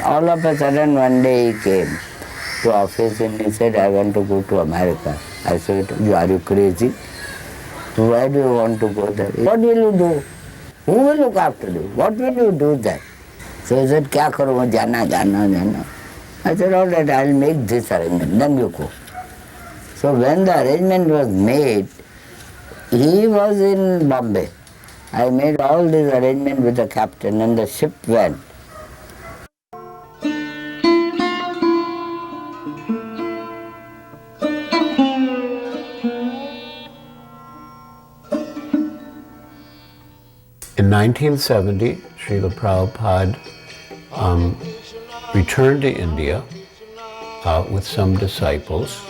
All of a sudden one day he came to office and he said, I want to go to America. I said, are you crazy? Why do you want to go there? What will you do? Who will look after you? What will you do there? So he said, kya karu, jana, jana, jana. I said, all right, I'll make this arrangement, then you go. So when the arrangement was made, he was in Bombay. I made all this arrangement with the captain and the ship went. In 1970, Srila Prabhupada returned to India with some disciples.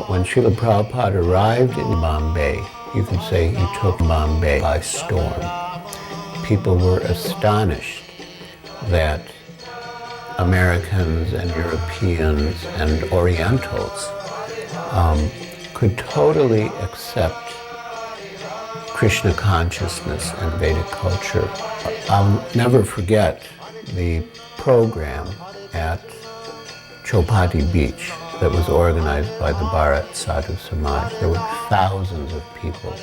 When Srila Prabhupada arrived in Bombay, you could say he took Bombay by storm. People were astonished that Americans and Europeans and Orientals could totally accept Krishna consciousness and Vedic culture. I'll never forget the program at Juhu Beach that was organized by the Bharat Sadhu Samaj. There were thousands of people.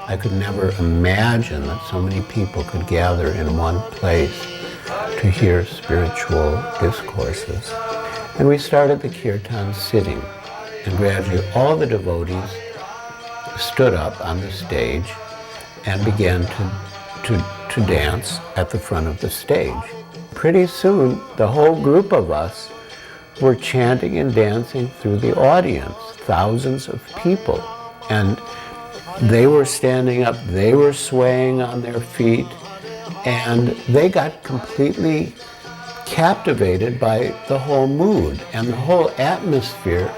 I could never imagine that so many people could gather in one place to hear spiritual discourses. And we started the kirtan sitting, and gradually all the devotees stood up on the stage and began to dance at the front of the stage. Pretty soon, the whole group of us were chanting and dancing through the audience, thousands of people. And they were standing up, they were swaying on their feet, and they got completely captivated by the whole mood, and the whole atmosphere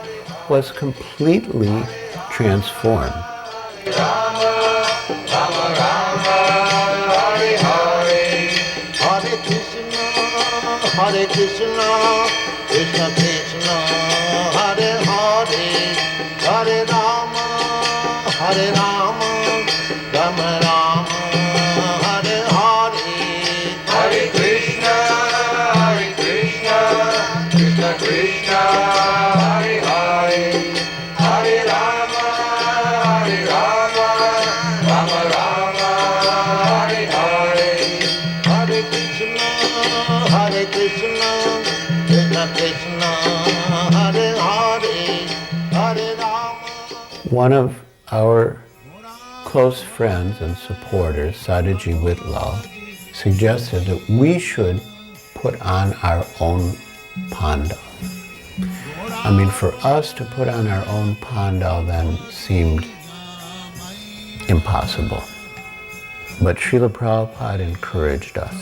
was completely transformed. Hare Krishna, Krishna Krishna, Hare Hare, Hare Rama, Hare Rama, Rama Rama, Hare Hare. Hare Krishna, Krishna Krishna, Hare Hare, Hare Rama, Rama Rama, Hare Hare. Hare Krishna, Krishna Krishna, Hare Hare, Hare Rama. One of our close friends and supporters, Sadhuji Whitlal, suggested that we should put on our own Pandal. I mean, for us to put on our own Pandal then seemed impossible. But Srila Prabhupada encouraged us.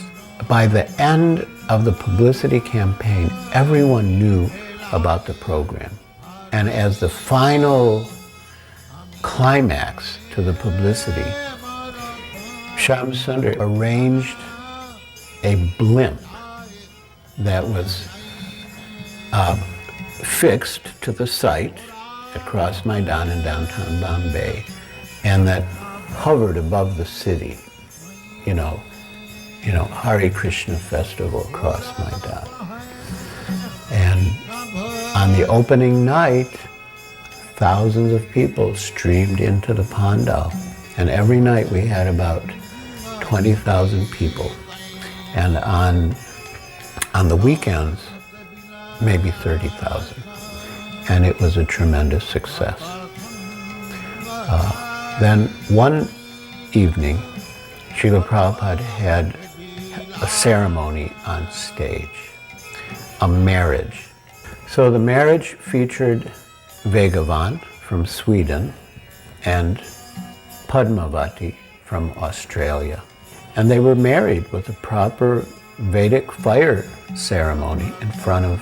By the end of the publicity campaign, everyone knew about the program. And as the final climax to the publicity, Shyam Sundar arranged a blimp that was fixed to the site at Cross Maidan in downtown Bombay, and that hovered above the city, you know, Hare Krishna festival across Maidan. And on the opening night, thousands of people streamed into the Pandal. And every night we had about 20,000 people. And on the weekends, maybe 30,000. And it was a tremendous success. Then one evening, Srila Prabhupada had a ceremony on stage, a marriage. So the marriage featured Vegavan from Sweden and Padmavati from Australia. And they were married with a proper Vedic fire ceremony in front of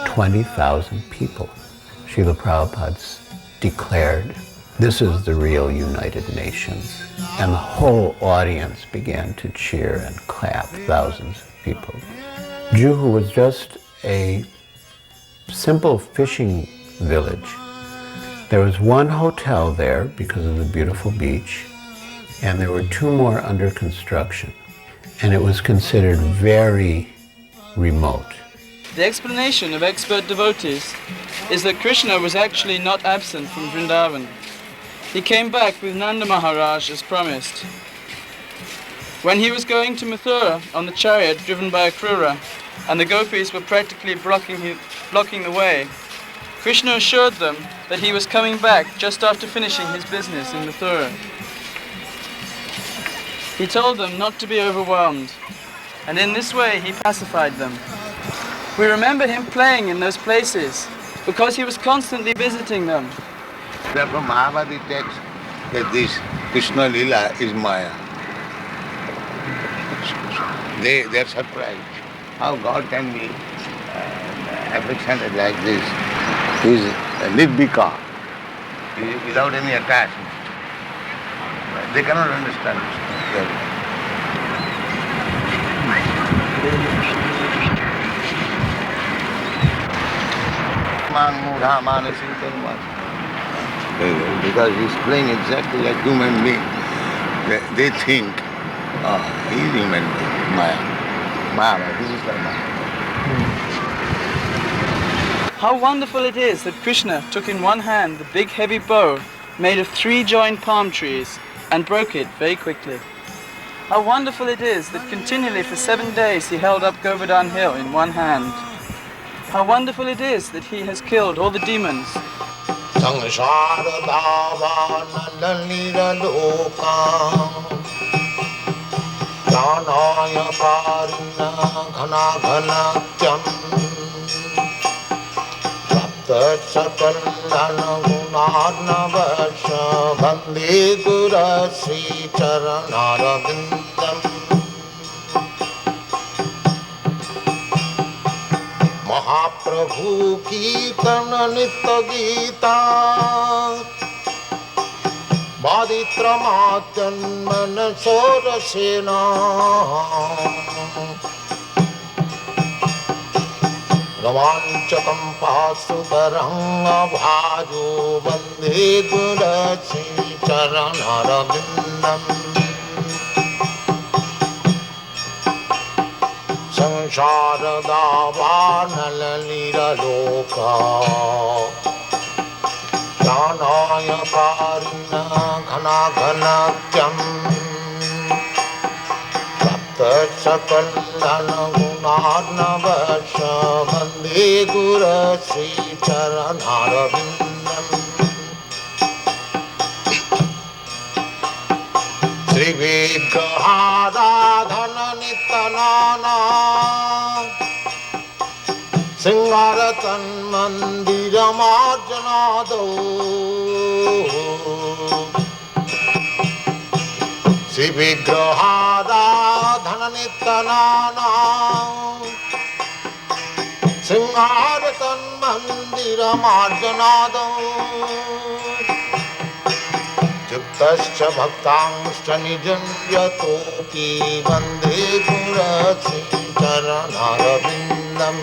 20,000 people. Srila Prabhupada declared, "This is the real United Nations." And the whole audience began to cheer and clap, thousands of people. Juhu was just a simple fishing village. There was one hotel there because of the beautiful beach, and there were two more under construction. And it was considered very remote. The explanation of expert devotees is that Krishna was actually not absent from Vrindavan. He came back with Nanda Maharaj as promised. When he was going to Mathura on the chariot driven by a Krura, and the gopis were practically blocking the way, Krishna assured them that he was coming back just after finishing his business in Mathura. He told them not to be overwhelmed, and in this way he pacified them. We remember him playing in those places because he was constantly visiting them. Therefore Mahabharata takes that this Krishna Lila is Maya. They are surprised how God can be affectionate like this. He is nirbhika, without any attachment. They cannot understand this. Because he's playing exactly like human being. They think, he's human being, Maya. This is like Maya. How wonderful it is that Krishna took in one hand the big heavy bow made of 3 joined palm trees and broke it very quickly. How wonderful it is that continually for 7 days he held up Govardhan Hill in one hand. How wonderful it is that he has killed all the demons. Mahaprabhu Kirtana Nitya Gita Baditramatyanmana Sorasena Ravanchakam Pasutaranga Bhajo Bande Gurasi Charanarabindam Sansharada Varnalalira Loka Pranaya Parina Ghana Ghanatyam Sapta Sakalana Gunarnavasha Bande Gurasi Charanarabindam Sri Vigrahada Dhana Nitanana Singaratan Mandira Marjanado Sri Vigrahada Dhana Nitanana Singaratan Mandira Marjanado Yuktascha bhaktangscha nijam yatopi vande gurasi charanarabindam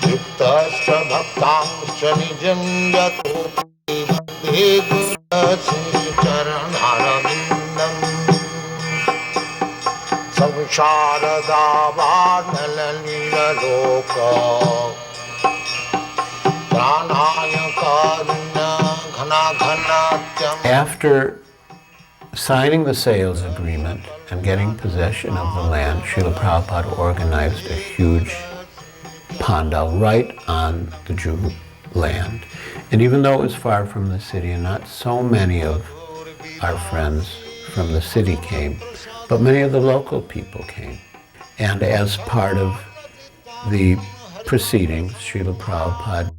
Yuktascha bhaktangscha nijam yatopi vande gurasi charanarabindam Samsharada varnalalila loka Pranaya karuna After signing the sales agreement and getting possession of the land, Srila Prabhupada organized a huge Pandal right on the Juhu land. And even though it was far from the city and not so many of our friends from the city came, but many of the local people came. And as part of the proceedings, Srila Prabhupada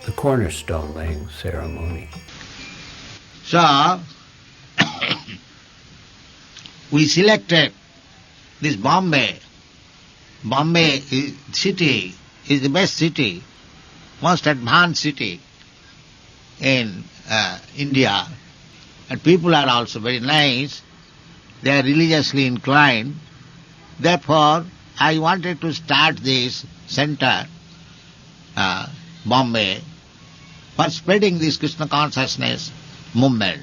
the cornerstone laying ceremony. So, we selected this Bombay. Bombay city is the best city, most advanced city in India. And people are also very nice. They are religiously inclined. Therefore, I wanted to start this center, Bombay, for spreading this Krishna consciousness movement.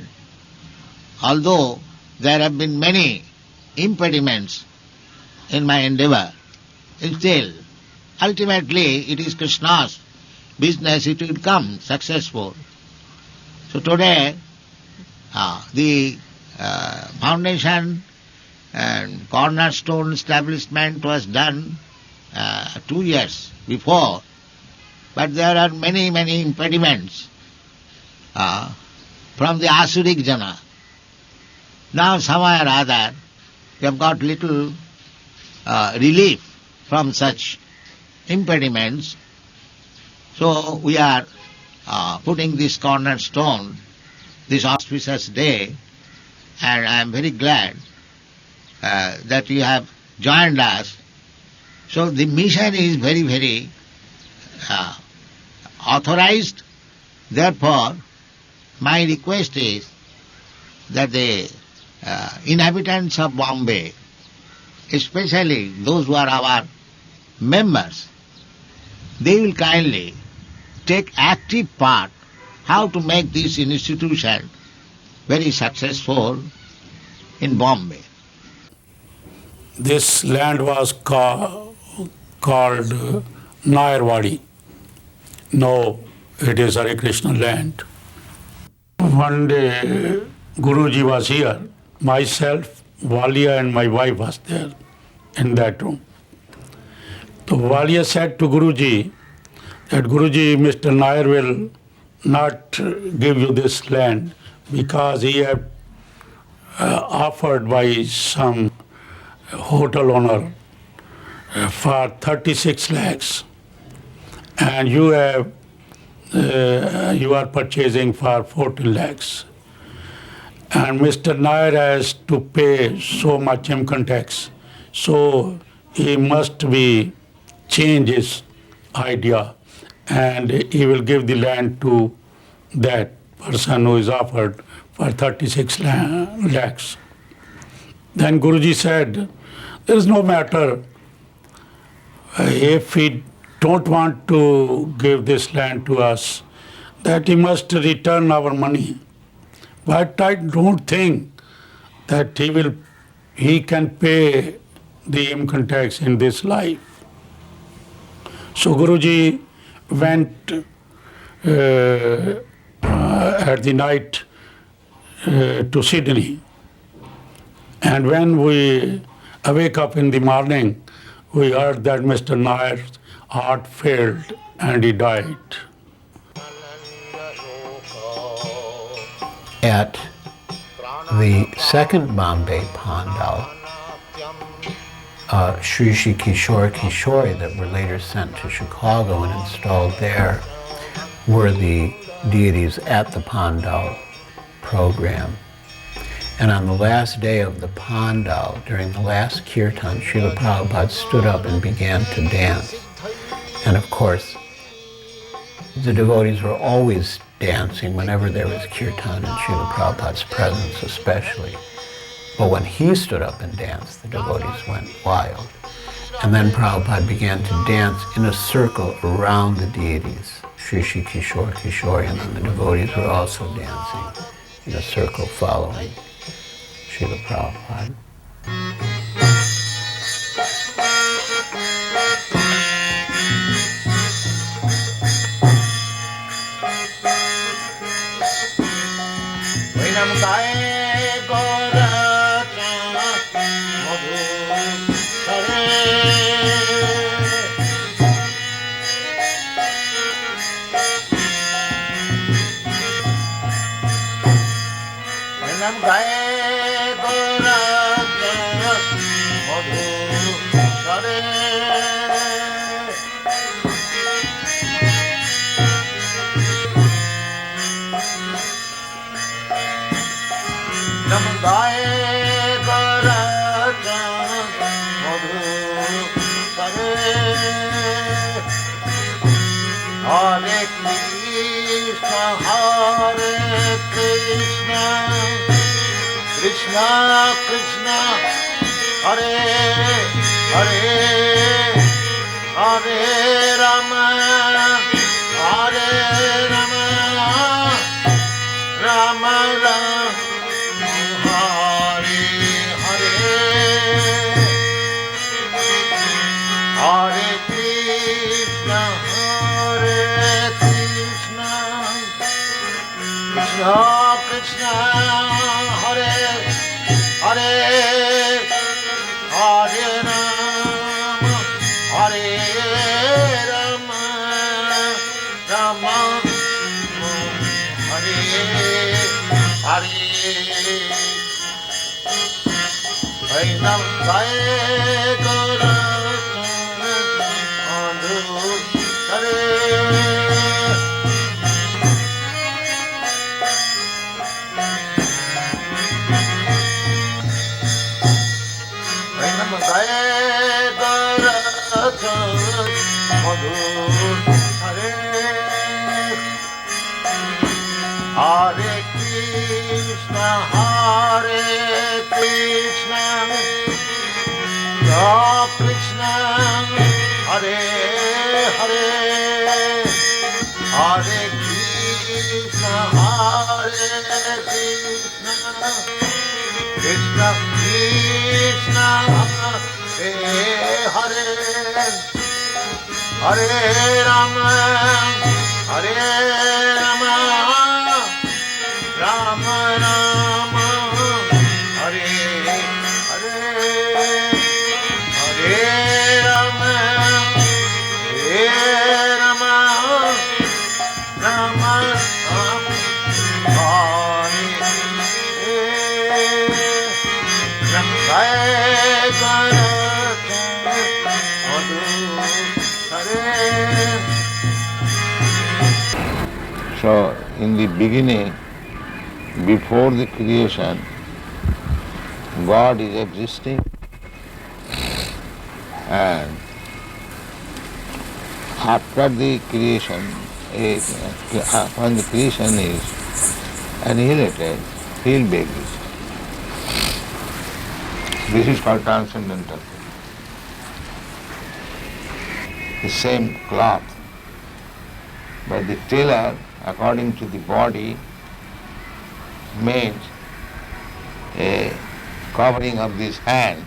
Although there have been many impediments in my endeavor. Still, ultimately it is Krishna's business, it will come successful. So today, the foundation and cornerstone establishment was done 2 years before, but there are many, many impediments from the Asuric Jana. Now somehow or other we have got little relief from such impediments. So we are putting this cornerstone this auspicious day, and I am very glad that you have joined us. So the mission is very, very authorized. Therefore, my request is that the inhabitants of Bombay, especially those who are our members, they will kindly take active part how to make this institution very successful in Bombay. This land was called Nayarwadi. Now it is Hare Krishna Land. One day Guruji was here. Myself, Walia and my wife was there in that room. So Walia said to Guruji that Guruji, Mr. Nair will not give you this land because he had offered by some hotel owner for 36 lakhs, and you are purchasing for 14 lakhs. And Mr. Nair has to pay so much income tax, so he must be change his idea, and he will give the land to that person who is offered for 36 lakhs. Then Guruji said, there is no matter if he don't want to give this land to us, that he must return our money. But I don't think that he can pay the income tax in this life. So Guruji went at the night to Sydney, and when we awake up in the morning, we heard that Mr. Nair's heart failed and he died. At the second Bombay Pandal, Sri Shri Kishore Kishori that were later sent to Chicago and installed there were the deities at the Pandal program. And on the last day of the Pandal, during the last kirtan, Srila Prabhupada stood up and began to dance. And of course, the devotees were always dancing whenever there was kirtan in Srila Prabhupada's presence especially. But when he stood up and danced, the devotees went wild. And then Prabhupada began to dance in a circle around the deities, Sri Shri Kishore Kishori, and then the devotees were also dancing in a circle following Srila Prabhupada. Hare Krishna, Hare Krishna, Krishna Krishna, Hare Hare, Hare Rama, Hare Rama, Rama Rama, Hare Hare. Krishna, Hare Hare, Hare Rama, Hare Rama, Rama Hare Hare. Vainam Vaigara Andhu Hare. Vainam Vaigara Andhu Hare. Hare Krishna, Hare Krishna, Krishna, Hare Hare, Hare Krishna, Hare Krishna, Krishna Krishna, Hare Hare, Hare Rama, Hare Rama, Rama Rama, Hare Hare, Hare Rama, Hare Rama, Rama Rama, Hare Hare. So, in the beginning, before the creation, God is existing, and after the creation, when the creation is annihilated, He will be existing. This is called transcendental. The same cloth, but the tailor, according to the body, made a covering of this hand,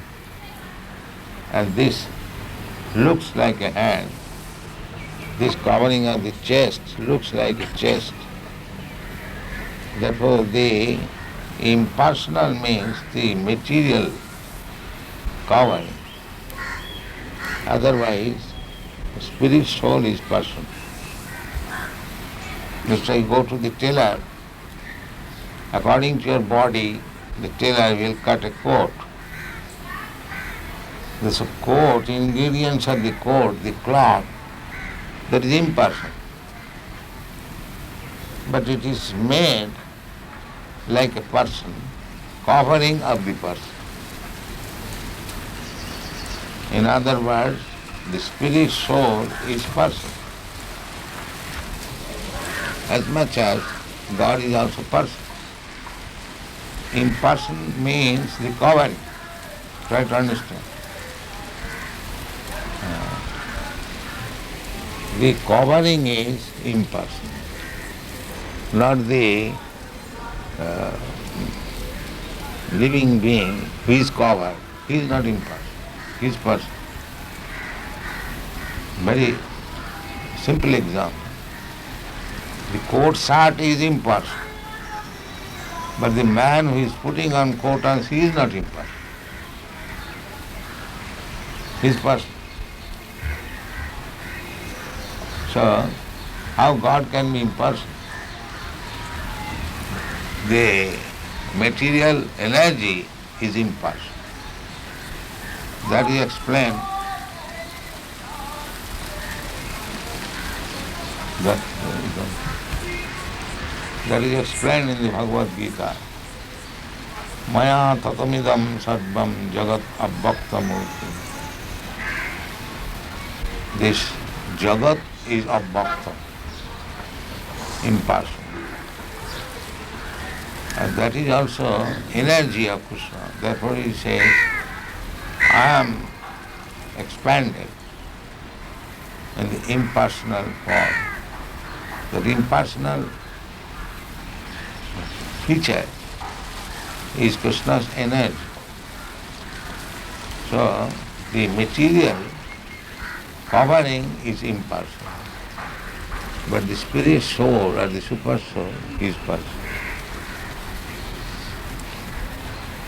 and this looks like a hand. This covering of the chest looks like a chest. Therefore, the impersonal means the material covering. Otherwise, spirit soul is person. Just like you go to the tailor, according to your body, the tailor will cut a coat. This coat, ingredients of the coat, the cloth, that is impersonal. But it is made like a person, covering of the person. In other words, the spirit soul is person. As much as God is also person. Imperson means the covering. Try to understand. The covering is impersonal, not the living being who is covered. He is not impersonal. He is person. Very simple example. The coat shirt is impersonal, but the man who is putting on coat and he is not impersonal. He is person. So, how God can be impersonal? The material energy is impersonal. That is explained. That is explained in the Bhagavad Gita. Maya tatamidam sarvam jagat abhakta murti. This jagat is abhakta, impersonal. And that is also energy of Krishna. Therefore he says, I am expanded in the impersonal form. That impersonal feature is Krishna's energy. So the material covering is impersonal, but the spirit soul or the super soul is personal.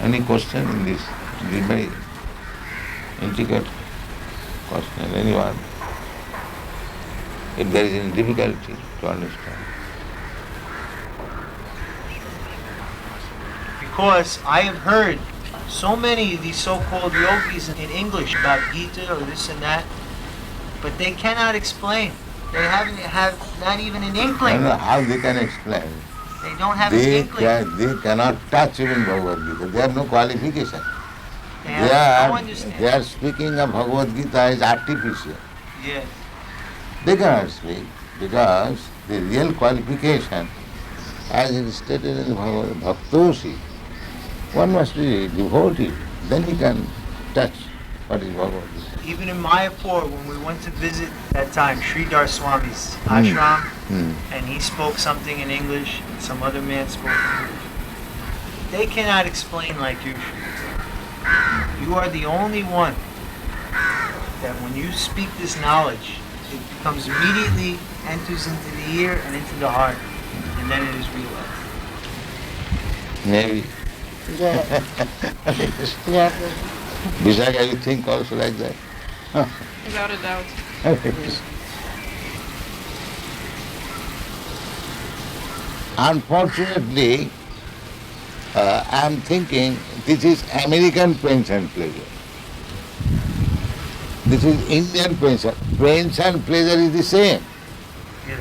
Any question in this? This very intricate question, anyone? If there is any difficulty to understand. Because I have heard so many of these so-called yogis in English about Gita or this and that, but they cannot explain. They have not even an I inkling. don't know how they can explain. They don't have an inkling. They cannot touch even Bhagavad Gita. They have no qualification. They have no understanding. They are speaking of Bhagavad Gita as artificial. Yes. They cannot speak because the real qualification, as it is stated in the Bhagavad Bhaktosi, one must be devotee, then he can touch what is Bhagavad Gita. Even in Mayapur, when we went to visit that time, Sridhar Swami's ashram, and he spoke something in English, and some other man spoke in English, they cannot explain like you should. You are the only one that when you speak this knowledge, it becomes immediately, enters into the ear and into the heart, and then it is realized. Maybe. Yeah. Yeah. Vishaka, you think also like that? Without a doubt. Unfortunately, I am thinking this is American pains and pleasure. This is Indian pains. Pains and pleasure is the same. Yeah.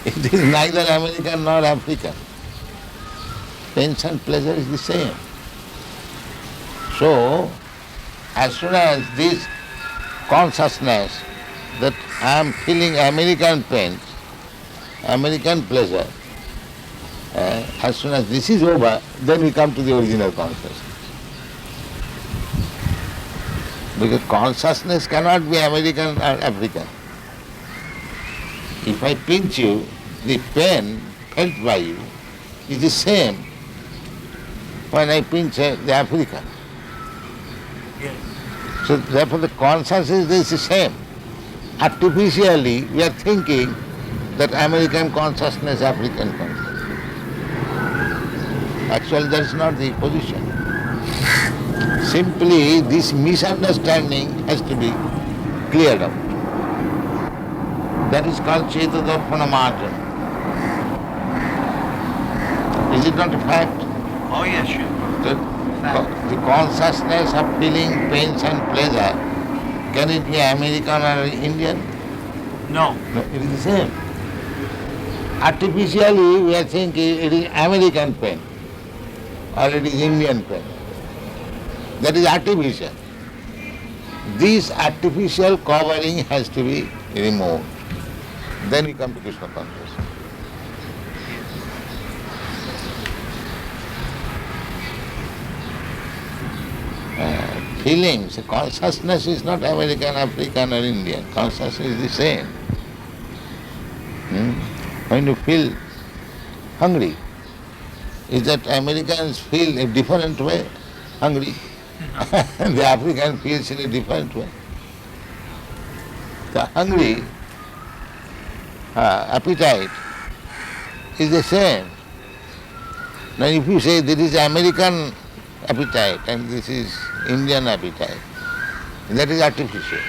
It is neither American nor African. Pains and pleasure is the same. So, as soon as this consciousness that I am feeling American pains, American pleasure, as soon as this is over, then we come to the original consciousness. Because consciousness cannot be American or African. If I pinch you, the pain felt by you is the same when I pinch the African. Yes. So therefore the consciousness is the same. Artificially we are thinking that American consciousness, African consciousness. Actually that is not the position. Simply this misunderstanding has to be cleared out. That is called Cheta Darpana Marjana. Is it not a fact? Oh yes, sure. The consciousness of feeling pains and pleasure, can it be American or Indian? No. No, it is the same. Artificially we are thinking it is American pain or it is Indian pain. That is artificial. This artificial covering has to be removed. Then we come to Krishna consciousness. Feelings, consciousness is not American, African or Indian. Consciousness is the same. When you feel hungry, is that Americans feel a different way hungry? The African feels in a different way. The hungry appetite is the same. Now if you say this is American appetite and this is Indian appetite, that is artificial.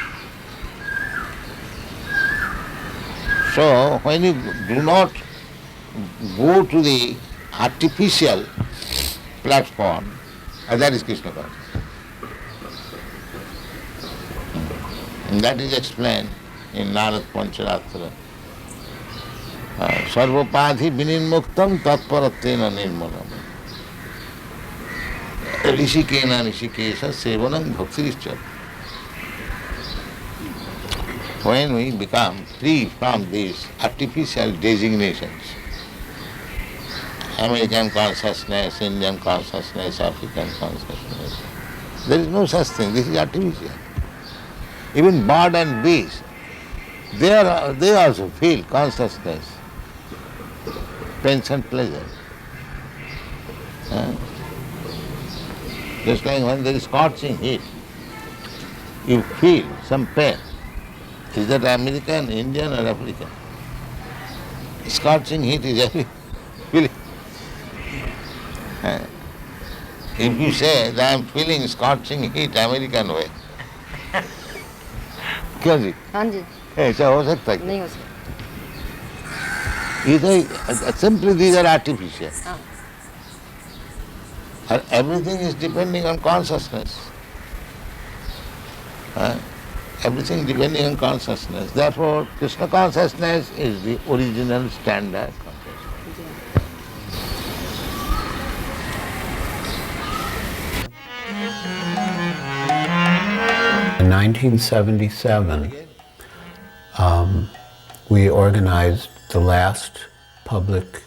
So when you do not go to the artificial platform, that is Krishna consciousness. And that is explained in Narad Pancharatra. Sarvapadhi vinirmuktam tatparatena nirmanam. Rishikena rishikesha sevanam bhaktirischa. When we become free from these artificial designations, American consciousness, Indian consciousness, African consciousness, there is no such thing. This is artificial. Even bird and beast, they also feel consciousness, pains and pleasure. Just like when there is scorching heat, you feel some pain. Is that American, Indian or African? Scorching heat is every feeling. If you say that I am feeling scorching heat American way, क्यों जी? हाँ जी ऐसा हो सकता है? नहीं हो सकता Simply these are artificial. हाँ And everything is depending on consciousness. Everything depending on consciousness. Therefore, Krishna consciousness is the original standard consciousness. In 1977, we organized the last public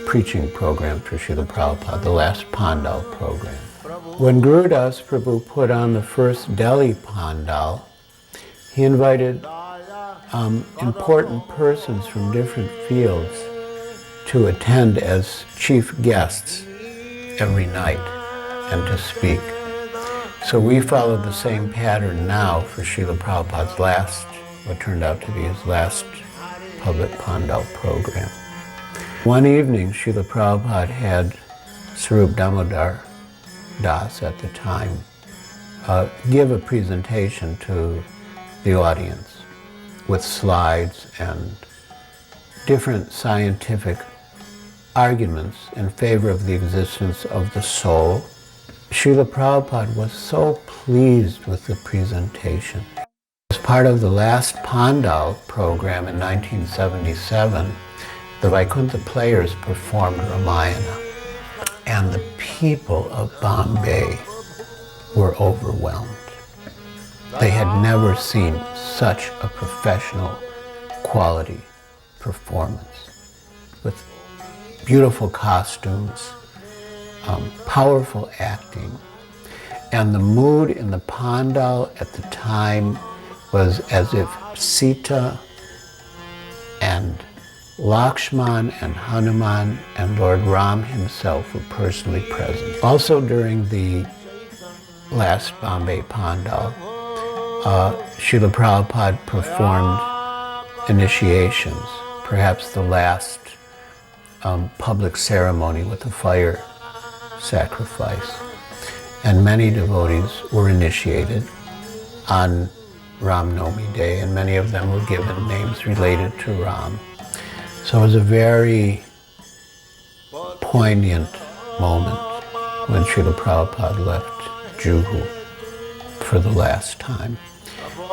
preaching program for Srila Prabhupada, the last Pandal program. When Giriraja Prabhu put on the first Delhi Pandal, he invited important persons from different fields to attend as chief guests every night and to speak. So we followed the same pattern now for Srila Prabhupada's last, what turned out to be his last public Pandal program. One evening, Srila Prabhupada had Swarup Damodar Das at the time give a presentation to the audience with slides and different scientific arguments in favor of the existence of the soul. Srila Prabhupada was so pleased with the presentation. As part of the last Pandal program in 1977, the Vaikuntha players performed Ramayana, and the people of Bombay were overwhelmed. They had never seen such a professional quality performance with beautiful costumes, powerful acting, and the mood in the Pandal at the time was as if Sita and Lakshman and Hanuman and Lord Ram himself were personally present. Also during the last Bombay Pandal, Srila Prabhupada performed initiations, perhaps the last public ceremony with a fire sacrifice. And many devotees were initiated on Ram Navami Day, and many of them were given names related to Ram. So it was a very poignant moment when Srila Prabhupada left Juhu for the last time.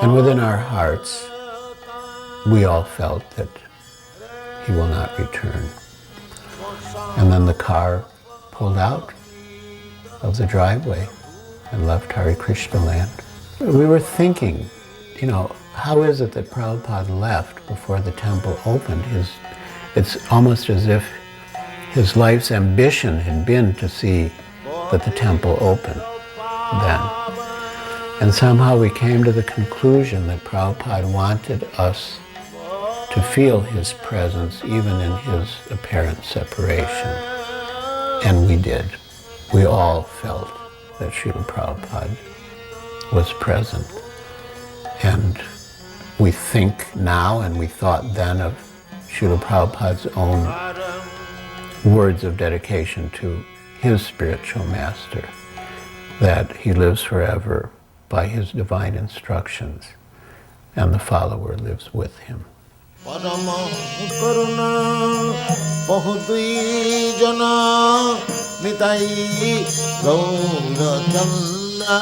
And within our hearts, we all felt that he will not return. And then the car pulled out of the driveway and left Hare Krishna Land. We were thinking, how is it that Prabhupada left before the temple opened? It's almost as if his life's ambition had been to see that the temple opened then. And somehow we came to the conclusion that Prabhupada wanted us to feel his presence even in his apparent separation. And we did. We all felt that Srila Prabhupada was present. And we think now, and we thought then, of Srila Prabhupada's own words of dedication to his spiritual master, that he lives forever by his divine instructions, and the follower lives with him. Parama karuna bahudui jana nitai gaura chanda.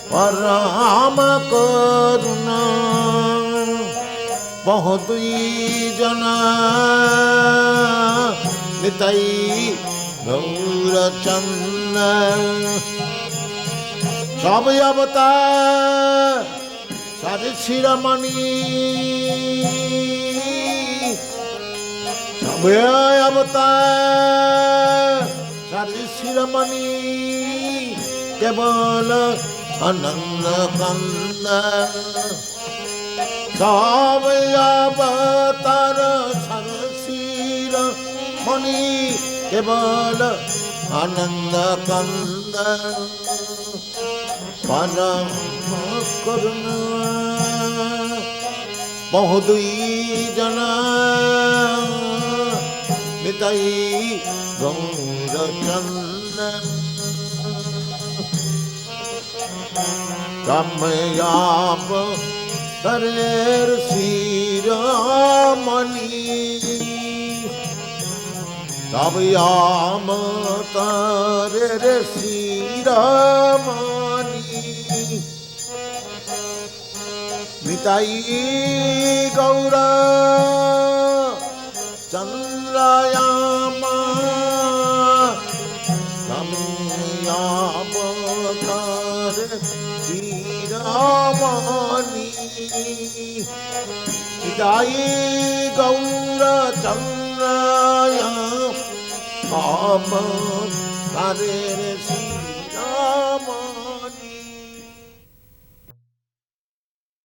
Parama karuna bahudui jana nitai gaura chanda. Sab avatar Sare Shiramani Sabya Avatar Sare Shiramani Kevala Ananda Kanda Sabya Avatar Sare Shiramani Kevala Ananda Kanda Param Karuna Bahudui Jana Nitai Gourchandra কাময়াব তরের Shiromani কাময়াব তরের Shiromani Nitai Gour চন্দ্রায়ামা কাময়াব তরের Shiromani Nitai Gour চন্দ্রায়ামা তরের